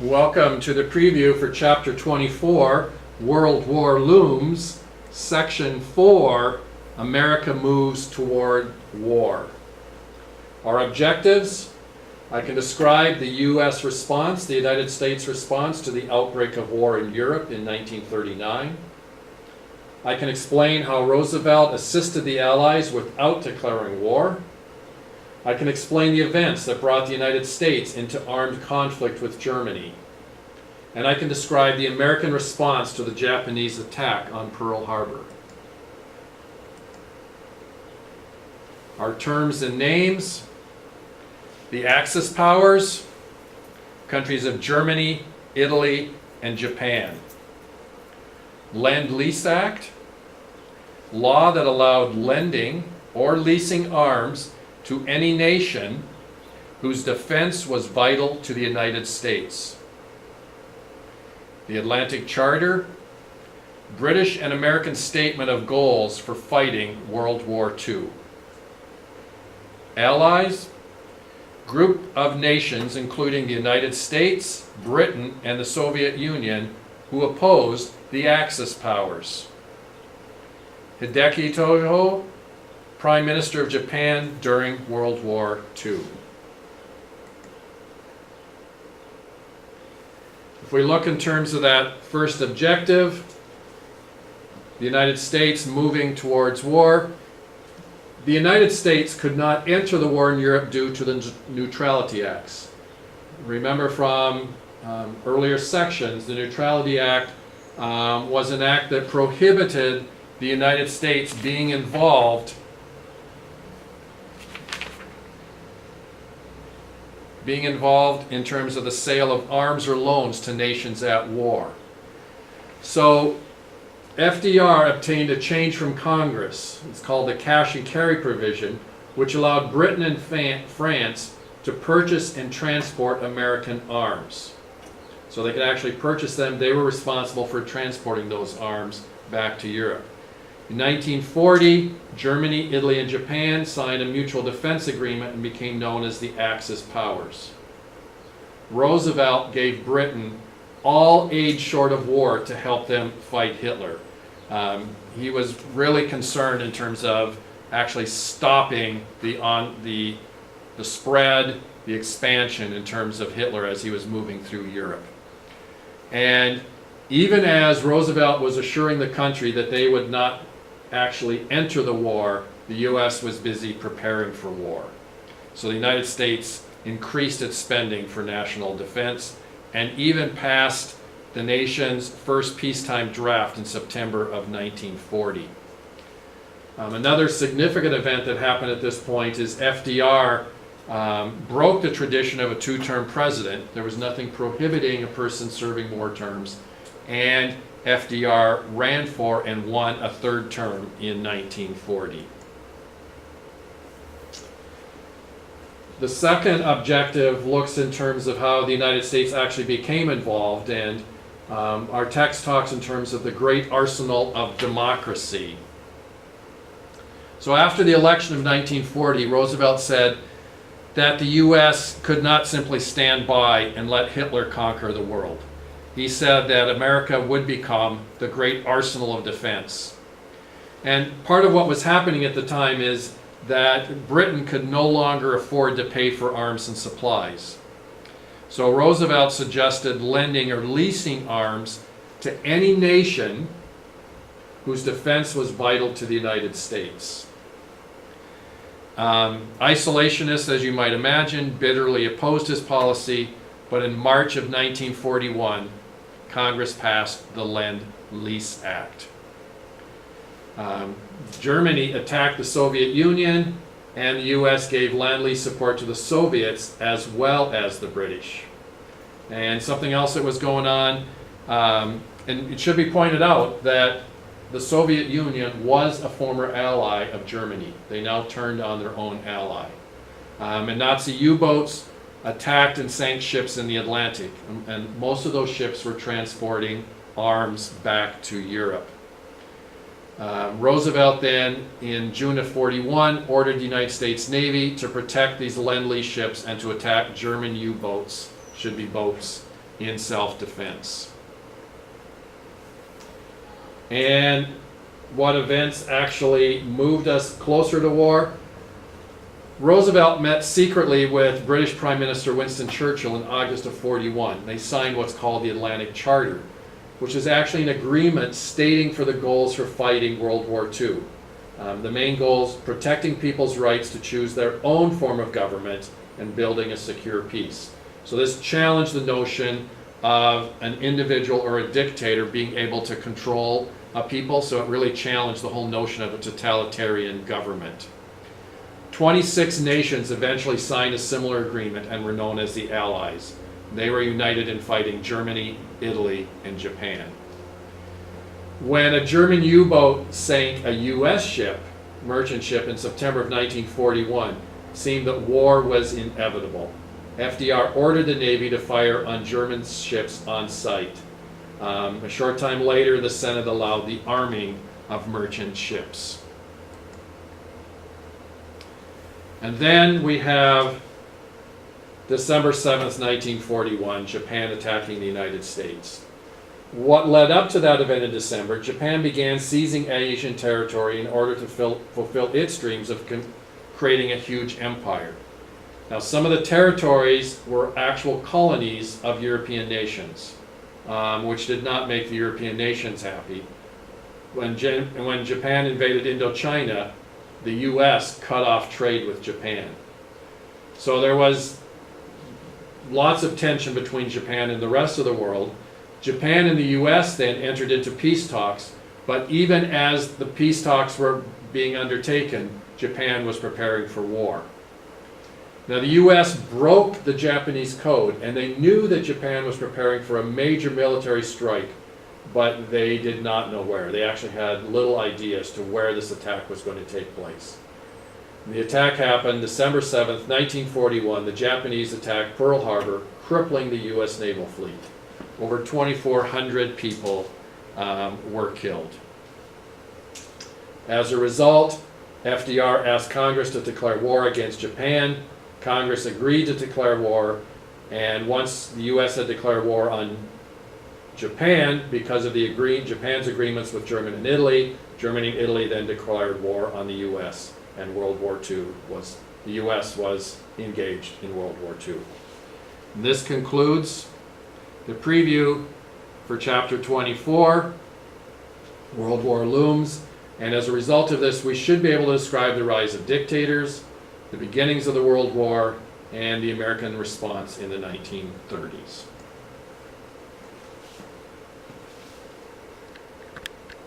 Welcome to the preview for Chapter 24, World War Looms, Section 4, America Moves Toward War. Our objectives: I can describe the U.S. response, the United States response to the outbreak of war in Europe in 1939. I can explain how Roosevelt assisted the Allies without declaring war. I can explain the events that brought the United States into armed conflict with Germany. And I can describe the American response to the Japanese attack on Pearl Harbor. Our terms and names: the Axis powers, countries of Germany, Italy, and Japan. Lend-Lease Act, law that allowed lending or leasing arms to any nation whose defense was vital to the United States. The Atlantic Charter, British and American statement of goals for fighting World War II. Allies, group of nations including the United States, Britain, and the Soviet Union who opposed the Axis powers. Hideki Tojo, Prime Minister of Japan during World War II. If we look in terms of that first objective, the United States moving towards war, the United States could not enter the war in Europe due to the Neutrality Acts. Remember from earlier sections, the Neutrality Act was an act that prohibited the United States being involved in terms of the sale of arms or loans to nations at war. So FDR obtained a change from Congress. It's called the cash and carry provision, which allowed Britain and France to purchase and transport American arms. So they could actually purchase them. They were responsible for transporting those arms back to Europe. In 1940, Germany, Italy, and Japan signed a mutual defense agreement and became known as the Axis powers. Roosevelt gave Britain all aid short of war to help them fight Hitler. He was really concerned in terms of actually stopping the spread, the expansion in terms of Hitler as he was moving through Europe. And even as Roosevelt was assuring the country that they would not actually enter the war, the U.S. was busy preparing for war. So the United States increased its spending for national defense and even passed the nation's first peacetime draft in September of 1940. Another significant event that happened at this point is FDR broke the tradition of a two-term president. There was nothing prohibiting a person serving more terms, and FDR ran for and won a third term in 1940. The second objective looks in terms of how the United States actually became involved, and our text talks in terms of the great arsenal of democracy. So after the election of 1940, Roosevelt said that the U.S. could not simply stand by and let Hitler conquer the world. He said that America would become the great arsenal of defense. And part of what was happening at the time is that Britain could no longer afford to pay for arms and supplies. So Roosevelt suggested lending or leasing arms to any nation whose defense was vital to the United States. Isolationists, as you might imagine, bitterly opposed his policy, but in March of 1941, Congress passed the Lend-Lease Act. Germany attacked the Soviet Union, and the U.S. gave Lend-Lease support to the Soviets as well as the British. And something else that was going on, and it should be pointed out that the Soviet Union was a former ally of Germany. They now turned on their own ally. And Nazi U-boats attacked and sank ships in the Atlantic, and most of those ships were transporting arms back to Europe. Roosevelt then, in June of 41, ordered the United States Navy to protect these Lend-Lease ships and to attack German U-boats, should be boats, in self-defense. And what events actually moved us closer to war? Roosevelt met secretly with British Prime Minister Winston Churchill in August of 41. They signed what's called the Atlantic Charter, which is actually an agreement stating for the goals for fighting World War II. The main goals: protecting people's rights to choose their own form of government and building a secure peace. So this challenged the notion of an individual or a dictator being able to control a people, so it really challenged the whole notion of a totalitarian government. 26 nations eventually signed a similar agreement and were known as the Allies. They were united in fighting Germany, Italy, and Japan. When a German U-boat sank a U.S. ship, merchant ship, in September of 1941, it seemed that war was inevitable. FDR ordered the Navy to fire on German ships on sight. A short time later, the Senate allowed the arming of merchant ships. And then we have December 7th, 1941, Japan attacking the United States. What led up to that event in December, Japan began seizing Asian territory in order to fulfill its dreams of creating a huge empire. Now, some of the territories were actual colonies of European nations, which did not make the European nations happy. When Japan invaded Indochina, the U.S. cut off trade with Japan. So there was lots of tension between Japan and the rest of the world. Japan and the U.S. then entered into peace talks, but even as the peace talks were being undertaken, Japan was preparing for war. Now, the U.S. broke the Japanese code, and they knew that Japan was preparing for a major military strike, but they did not know where. They actually had little idea as to where this attack was going to take place. The attack happened December 7th, 1941. The Japanese attacked Pearl Harbor, crippling the U.S. naval fleet. Over 2,400 people were killed. As a result, FDR asked Congress to declare war against Japan. Congress agreed to declare war, and once the U.S. had declared war on Japan, because of Japan's agreements with Germany and Italy then declared war on the U.S., and World War II the U.S. was engaged in World War II. And this concludes the preview for Chapter 24, World War Looms, and as a result of this, we should be able to describe the rise of dictators, the beginnings of the World War, and the American response in the 1930s.